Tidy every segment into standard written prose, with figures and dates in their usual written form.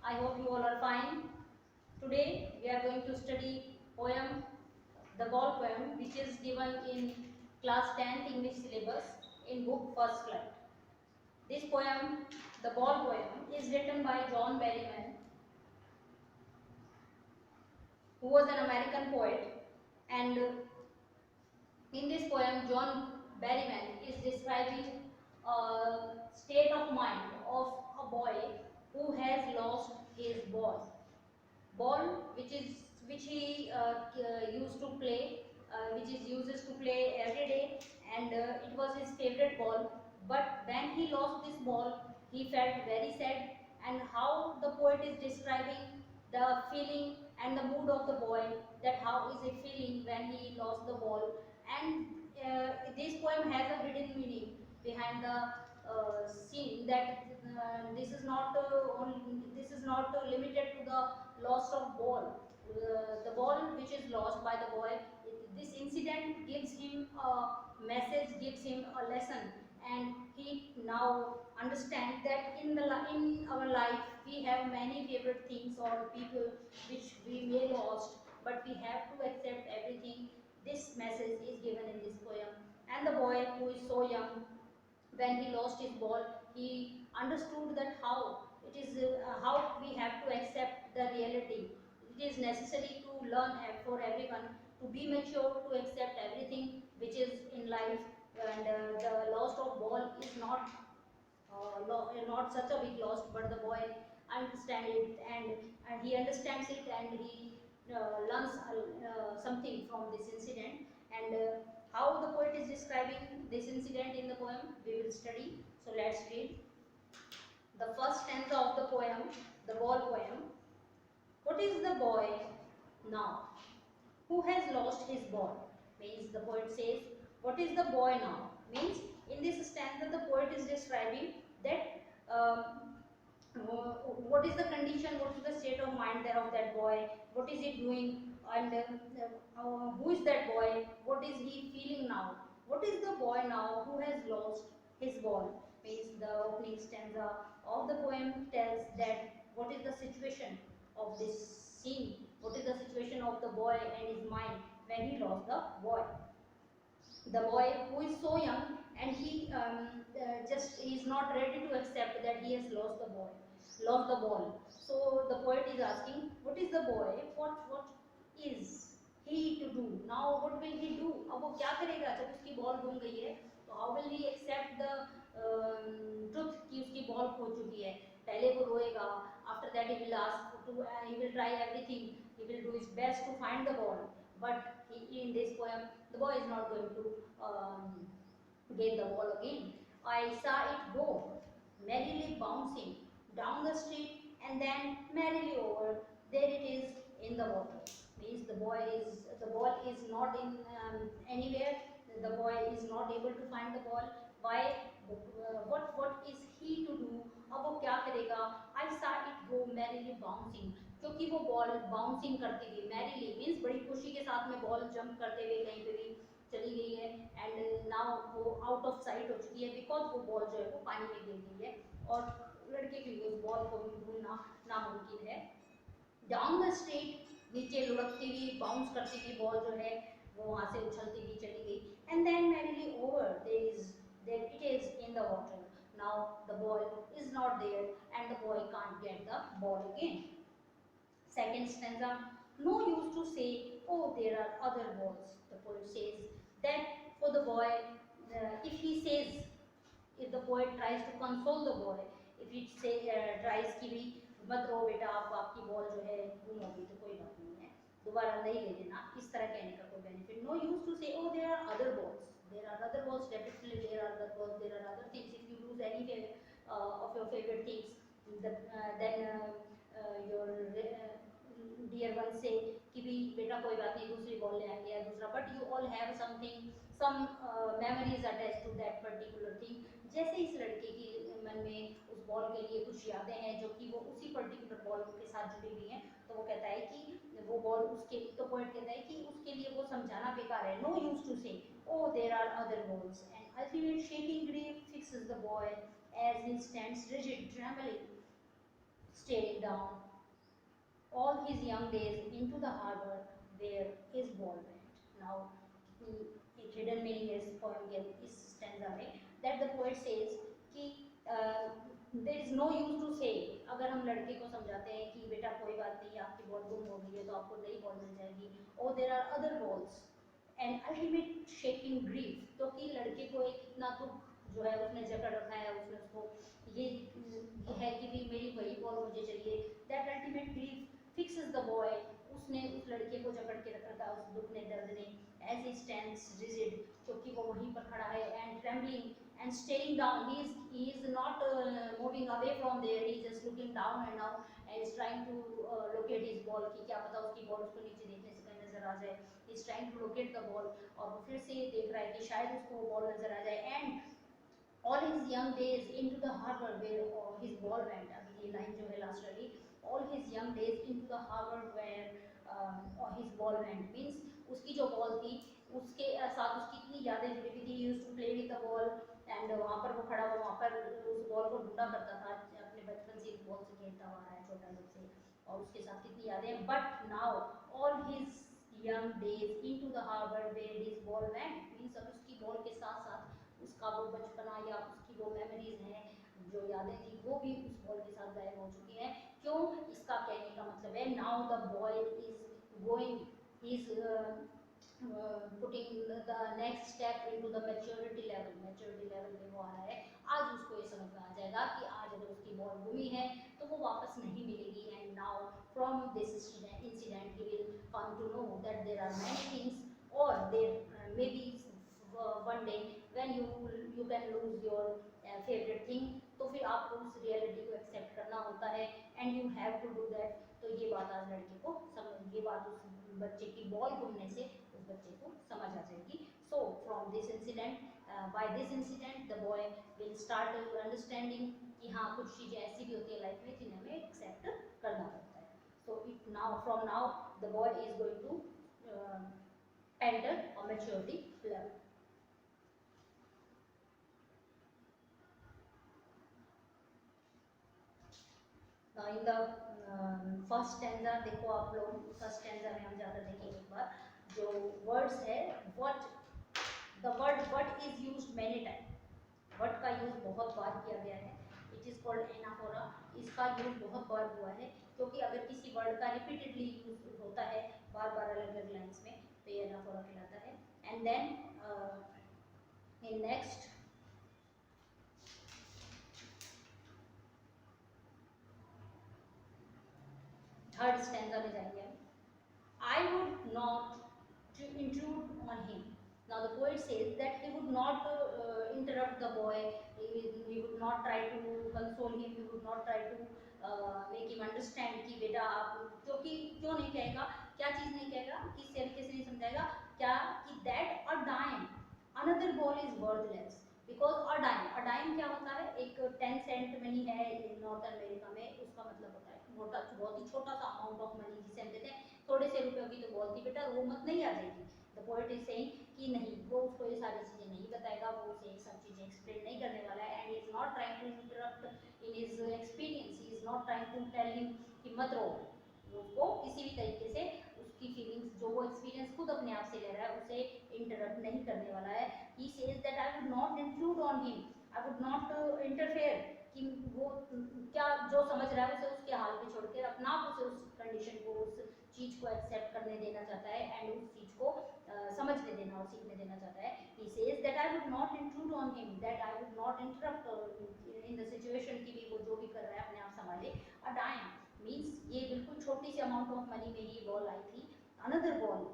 I hope you all are fine. Today we are going to study poem, the ball poem, which is given in class 10th English syllabus in book First Flight. This poem, the ball poem, is written by John Berryman, who was an American poet, and in this poem, John Berryman is describing a state of mind of a boy who has lost his ball. Ball which he used to play, which is uses to play every day, and it was his favorite ball. But when he lost this ball, he felt very sad. And how the poet is describing the feeling and the mood of the boy, that how is he feeling when he lost the ball. And this poem has a hidden meaning behind the scene, that this is not limited to the loss of ball. The ball which is lost by the boy, this incident gives him a message, gives him a lesson, and he now understands that in our life we have many favorite things or people which we may lost, but we have to accept everything. This message is given in this poem. And the boy, who is so young, when he lost his ball, he understood that how it is, how we have to accept the reality. It is necessary to learn for everyone to be mature, to accept everything which is in life. And the loss of ball is not such a big loss, but the boy understands it, and he understands it, and he learns something from this incident. And how the poet is describing this incident in the poem, we will study. So let's read the first stanza of the poem, the ball poem. What is the boy now who has lost his ball? Means the poet says, what is the boy now? Means in this stanza the poet is describing that what is the condition, what is the state of mind there of that boy, what is he doing, and who is that boy, what is he feeling now. What is the boy now who has lost his ball? Means the opening stanza of the poem tells that what is the situation of this scene, what is the situation of the boy and his mind when he lost the boy. The boy who is so young, and he just is not ready to accept that he has lost the ball. So the poet is asking, what is the boy, what is he to do now, what will he do. अब वो क्या करेगा जब उसकी ball गुम गई है, तो how will he accept the truth कि उसकी बॉल खो चुकी है. पहले वो रोएगा, after that he will ask to he will try everything, he will do his best to find the ball. But in this poem, the boy is not going to get the ball again. I saw it go, merrily bouncing down the street, and then merrily over. There it is in the water. Means the ball is not in anywhere. The boy is not able to find the ball. Why? What is he to do? अब वो क्या करेगा? I saw it go merrily bouncing. क्योंकि वो ball bouncing करती हुई, merrily means बड़ी खुशी के साथ में बॉल जंप करते हुए कहीं पे भी चली गई है, एंड नाउ वो आउट ऑफ साइट हो चुकी है, बिकॉज वो बॉल जो है वो पानी में गिर गई है, और लड़के के लिए उस बॉल को भी ढूंढना नामुमकिन है. डाउन द स्ट्रीट, नीचे लुढ़कती हुई, बाउंस करती हुई बॉल जो है वो वहाँ से उछलती हुई चली गई. And then merrily over, there it is in the water. Now the boy is not there, and the boy can't get the ball again. Second stanza, no use to say, oh, there are other balls. The poet says that for the boy, if the poet tries to console the boy, if it tries कि भी मत रो बेटा, आपकी ball जो है गुम होगी तो कोई बात नहीं है, दोबारा नहीं ले लेना, इस तरह कहने का कोई benefit. No use to say, oh, there are other balls. There are other balls, definitely there are other balls, there are other things. If you lose any of your favorite things, then your dear one say कि भी बेटा कोई बात नहीं, दूसरी ball ले आएंगे या दूसरा, but you all have something, some memories attach to that particular thing. जैसे इस लड़के की मन में उस बॉल के लिए कुछ यादें हैं जो कि वो उसी पर्टिकुलर बॉल के साथ जुड़ी हुई हैं, तो वो कहता है कि वो बॉल उसके, तो पॉइंट कहता है कि उसके लिए वो समझाना बेकार है. No use to say, oh there are other balls. And ultimate shaking grief fixes the boy as he stands rigid, trembling, staring down all his young days into the harbor where his ball went. Now, एक hidden meaning is poem के इस stanza में that the poet says कि there is no use to say, अगर हम लड़के को समझाते हैं कि बेटा कोई बात नहीं आपकी बॉल गुम हो गई है तो आपको नई बॉल मिल जाएगी, और there are other balls and ultimate shaking grief, क्योंकि लड़के को एक इतना दुख जो है उसने जकड़ रखा है, उसने उसको ये है कि भी मेरी वही बॉल मुझे चाहिए, that ultimate grief fixes the boy, उसने उस लड़के को जकड़ के रख रखा है उस दुख ने दर्द ने, as he stands rigid, क्योंकि वो वहीं पर खड़ा है, and trembling and staring down, he is not moving away from there, he is just looking down and now and is trying to locate his ball, कि क्या पता उसकी बॉल उसको नीचे देखने से कहीं नजर आ जाए, he is trying to locate the ball, और वो फिर से देख रहा है कि शायद उसको बॉल नजर आ जाए, and all his young days into the harbor where his ball went, अभी ये लाइन जो है लास्ट वाली, all his young days into the harbor where his ball went means उसकी जो बॉल थी उसके साथ उसकी इतनी यादें जुड़ी हुई थी, he used to play with the ball and वहाँ पर वो खड़ा हुआ वहाँ पर उस बॉल को ढूंढा करता था, अपने बचपन से इस बॉल से खेलता हुआ है छोटा जब से, और उसके साथ कितनी यादें, but now all his young days into the harbor where his ball went means अब उसकी बॉल के साथ साथ उसका वो बचपना या उसकी वो मेमोरीज हैं, जो यादें थी वो भी उस बॉल के साथ गायब हो चुकी हैं। क्यों, इसका कहने का मतलब है now the boy is going, he is putting the next step into the maturity level, maturity level पे वो आ रहा है, आज उसको ये समझ में आ जाएगा कि आज अगर उसकी बॉल गुमी है तो वो वापस नहीं मिलेगी, and now from this incident he will come to know that there are many things और there may be one day when you can lose your favorite thing, तो फिर आपको उस रियलिटी को एक्सेप्ट करना होता है, and you have to do that. तो ये बात आज लड़के को समझ, ये बात उस बच्चे की बॉल घूमने से उस बच्चे को समझ आ जाएगी। So from this incident, by this incident the boy will start understanding कि हाँ कुछ चीज़ें ऐसी भी होती है लाइफ में जिन्हें हमें एक्सेप्ट करना पड़ता है। So it now from now the boy is going to enter a maturity level. Now in the first stanza देखो आप लोग, फर्स्ट stanza में हम ज़्यादा देखेंगे एक बार, जो words है what, the word what is used many times, what का यूज बहुत बार किया गया है, इट इज कॉल्ड एनाफोरा, इसका यूज बहुत बार हुआ है, क्योंकि अगर किसी वर्ड का रिपीटेडली यूज होता है बार बार अलग अलग लाइन्स में तो ये एनाफोरा कहलाता है। And then in next third stanza में जाएंगे हम, I would not intrude on him. Now the poet says that he would not interrupt the boy, he would not try to console him, he would not try to make him understand कि बेटा आप, क्योंकि क्यों नहीं कहेगा, क्या चीज़ नहीं कहेगा, किस तरीके से नहीं समझाएगा, क्या कि that a dime another ball is worthless because a dime क्या होता है, एक 10 सेंट मनी है नॉर्थ अमेरिका में, उसका मतलब होता है मोटा, बहुत ही छोटा सा अमाउंट ऑफ मनी जिसे हम देते हैं, थोड़े से रुपयों की तो बॉल थी बेटा, वो मत नहीं आ जाएगी। द पोएट इज सेइंग कि नहीं, वो उसको ये सारी चीज़ें नहीं बताएगा, वो उसे सब चीज़ें एक्सप्लेन नहीं करने वाला है, and is not trying to interrupt in his experience, he is not trying to tell him कि मत रो, उसको किसी भी तरीके से उसकी फीलिंग्स जो वो एक्सपीरियंस खुद अपने आप से ले रहा है उसे इंटरप्ट नहीं करने वाला है। He says that I would not include on him, I would not interfere, कि वो क्या जो समझ रहा है उसे उसके हाल पे छोड़ के अपना आप उसे उस कंडीशन को, उस चीज़ को एक्सेप्ट करने देना चाहता है, एंड उस चीज़ को समझने देना और सीखने देना चाहता है। He says that I would not include on him, that I would not interrupt in the situation की भी वो जो भी कर रहा है अपने आप संभाले। अ डाइम मीन्स ये बिल्कुल छोटी सी अमाउंट ऑफ मनी में ही बॉल आई थी, अनदर बॉल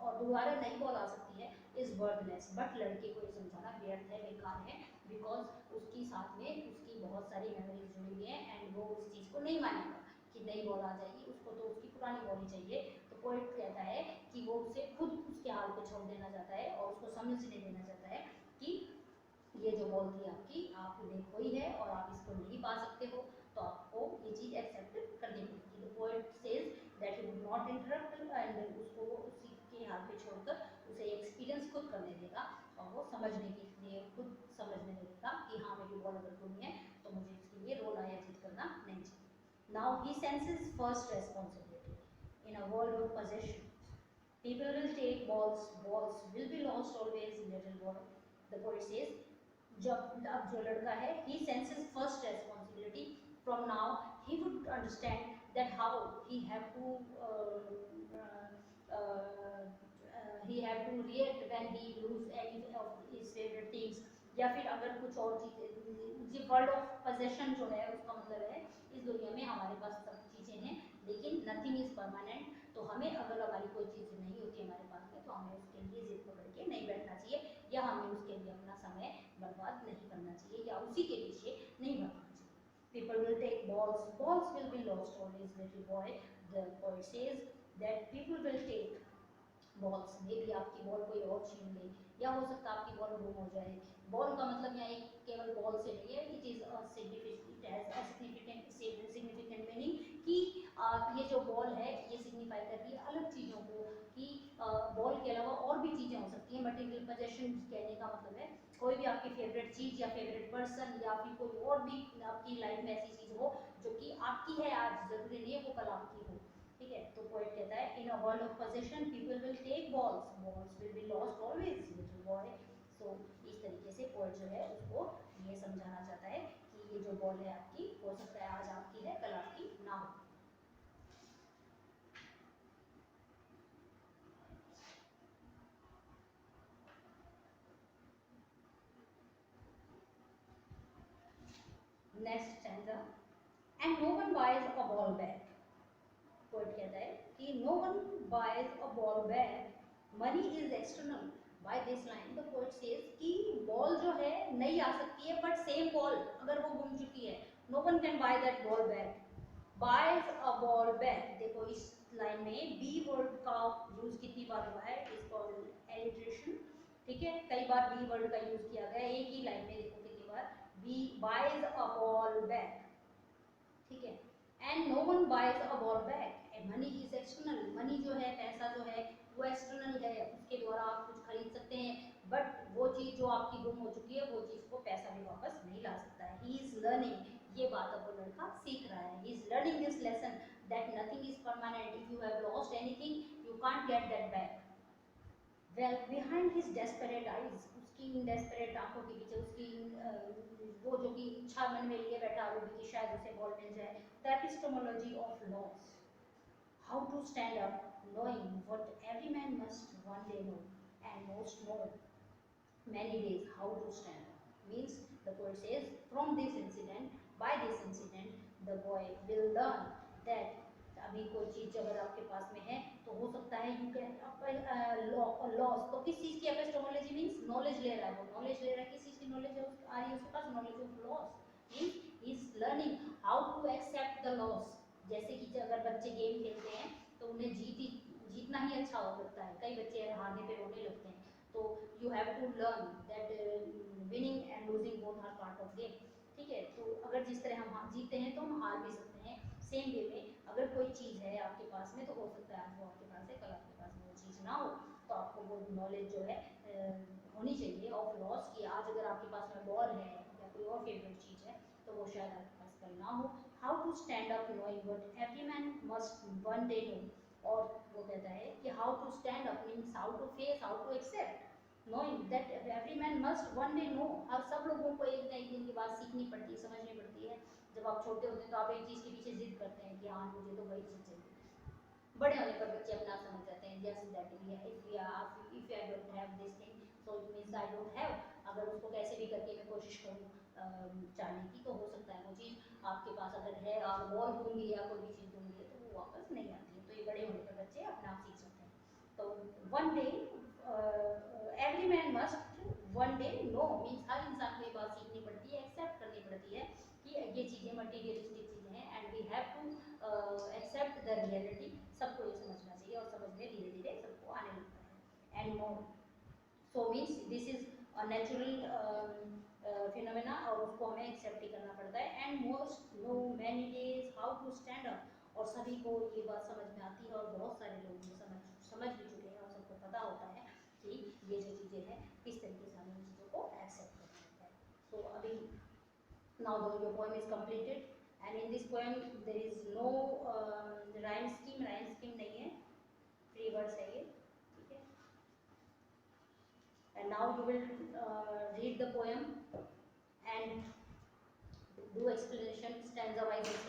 और दोबारा नई बॉल आ सकती है, इज वर्थलेस, बट लड़के को ये समझाना व्यर्थ है, बेकार है, बिकॉज उसकी साथ में उसकी बहुत सारी मेमोरीज जुड़ी हुई हैं, एंड वो उस चीज़ को नहीं मानेगा कि नई बॉल आ जाएगी, उसको तो उसकी पुरानी बॉल ही चाहिए। तो पोएट कहता है कि वो उसे खुद उसके हाल पे छोड़ देना चाहता है और उसको समझने देना चाहता है कि ये जो बॉल थी आपकी, आपने खोई है और आप इसको नहीं पा सकते हो, तो आपको ये चीज़ एक्सेप्ट करनी पड़ेगी। The poet says that he would not interrupt, and उसको उसी के हाथ पे छोड़कर उसे एक्सपीरियंस खुद करने देगा और वो समझने के लिए खुद समझने लगेगा कि हाँ मेरी बॉल अगर गुम है तो मुझे इसके लिए रोना या जिद करना नहीं चाहिए। Now senses first responsibility. In a world of possession, people will take balls, balls will be lost always, little boy. The poet says, जब अब जो लड़का है, he senses first responsibility. From now, he would understand that how he have to he have to react when he lose any of his favorite things. या फिर अगर कुछ और चीज़ें, वर्ल्ड ऑफ पोजेशन जो है उसका मतलब है इस दुनिया में हमारे पास सब चीज़ें हैं लेकिन नथिंग इज परमानेंट. तो हमें अगर हमारी कोई चीज़ नहीं होती हमारे पास में तो हमें उसके लिए जिद पकड़ के नहीं बैठना चाहिए या हमें उसके लिए अपना समय बर्बाद नहीं करना चाहिए या उसी के पीछे नहीं भागना चाहिए. People will take balls, balls will be lost always, little boy. The poet says that people will take balls. मे भी आपकी बॉल कोई और छीन ले या हो सकता है आपकी बॉल गुम हो जाए. बॉल का मतलब यहाँ एक केवल बॉल से नहीं है, इट इज सिग्निफिकेंट मीनिंग कि ये जो बॉल है ये सिग्निफाई कर रही है अलग चीज़ों को कि बॉल के अलावा और भी चीज़ें हो सकती हैं. मटेरियल पोजेशन कहने का मतलब है कोई भी आपकी फेवरेट चीज़ या फेवरेट पर्सन या फिर कोई और भी आपकी लाइफ में ऐसी चीज़ हो जो कि आपकी है आज, जरूरी नहीं है वो कल आपकी हो. ठीक है, तो पोएट कहता है in a world of possession people will take balls, balls will be lost always, little boy. So इस तरीके से पोएट जो है उसको ये समझाना चाहता है कि ये जो बॉल है आपकी, हो सकता है आज आपकी है कल आपकी ना हो. Next stanza, and no one buys a ball back. Poet कहता है कि no one buys a ball bag, money is external. By this line the poet says कि बॉल जो है नई आ सकती है बट सेम बॉल अगर वो गुम चुकी है, no one can buy that ball back. Buys a ball back, देखो इस लाइन में बी वर्ड का यूज कितनी बार हुआ है, इज कॉल्ड एलिट्रेशन. ठीक है, कई बार बी वर्ड का यूज किया गया एक ही लाइन में, देखो कितनी बार B buys a ball bag. ठीक है, and no one buys a ball bag. Money is external, money जो है पैसा जो है वो एक्सटर्नल है, उसके द्वारा आप कुछ खरीद सकते हैं बट वो चीज़ जो आपकी गुम हो चुकी है वो चीज़ को पैसा भी वापस नहीं ला सकता है. ही इज लर्निंग, ये बात अब वो लड़का सीख रहा है. He is learning this lesson that nothing is permanent. If you have lost anything you can't get that back. Well behind his desperate eyes, उसकी इन डेस्परेट आंखों के पीछे उसकी वो जो कि इच्छा मन में लिए बैठा हो कि शायद उसे बॉल मिल जाए. The epistemology of loss, how to stand up knowing what every man must one day know, and most know many days how to stand up. Means the poet says from this incident, by this incident the boy will learn that अभी कोई चीज अगर आपके पास में है तो हो सकता है यू कैन लॉस. तो किस चीज की एपिस्टेमोलॉजी मींस नॉलेज ले रहा है, वो नॉलेज ले रहा है किस चीज की नॉलेज आ रही है उसके पास, knowledge of loss. Means is learning how to accept the loss. जैसे कि अगर बच्चे गेम खेलते हैं तो उन्हें जीतना ही अच्छा हो लगता है, कई बच्चे हारने पे रोने लगते हैं. तो you have to learn that winning and losing both are part of game. ठीक है, तो अगर जिस तरह हम जीतते हैं तो हम हार भी सकते हैं. सेम वे में अगर कोई चीज़ है आपके पास में तो हो सकता है आज वो आपके पास है कल आपके पास में वो चीज़ ना हो. तो आपको वो नॉलेज जो है होनी चाहिए ऑफ लॉस कि आज अगर आपके पास में बॉल है या कोई और फेवरेट चीज़ है तो वो शायद आपके पास कल ना हो. How to stand up knowing what every man must one day know. और वो कहता है कि how to stand up means how to face, how to accept, knowing that every man must one day know. हर सब लोगों को एक ना एक दिन की बात सीखनी पड़ती है, समझनी पड़ती है. जब आप छोटे होते हैं तो आप एक चीज़ के पीछे जिद करते हैं कि हाँ मुझे तो वही चीज़ चाहिए. बड़े होने पर बच्चे अपना समझ जाते हैं यस दैट वी है, if I don't have this thing so it means I don't have. अगर उसको कैसे भी करके मैं कोशिश करूँ चाहने की तो हो सकता है वो चीज़ आपके पास अगर है और बॉल गुम गई या कोई भी चीज़ गुम गई तो वो वापस नहीं आती है. तो ये बड़े होने पर बच्चे अपना आप सीख सकते हैं. तो one day every man must one day know means हर इंसान को ये बात सीखनी पड़ती है, एक्सेप्ट करनी पड़ती है कि ये चीज़ें मटीरियलिस्टिक चीज़ें हैं and we have to accept the reality. सबको ये समझना चाहिए और समझ में धीरे धीरे सबको आने लगता है. And no so means this is a natural phenomena और उसको हमें एक्सेप्ट ही करना पड़ता है. And most no many days how to stand up, और सभी को ये बात समझ में आती है और बहुत सारे लोग ये समझ भी चुके हैं और सबको पता होता है कि ये जो चीज़ें हैं किस तरीके से हमें इन चीज़ों को एक्सेप्ट करना होता है. सो अभी now the your poem is completed. and in this poem there is no rhyme scheme नहीं है, free words है ये, ठीक है. And now you will read the poem and do explanation, stanza wise explanation.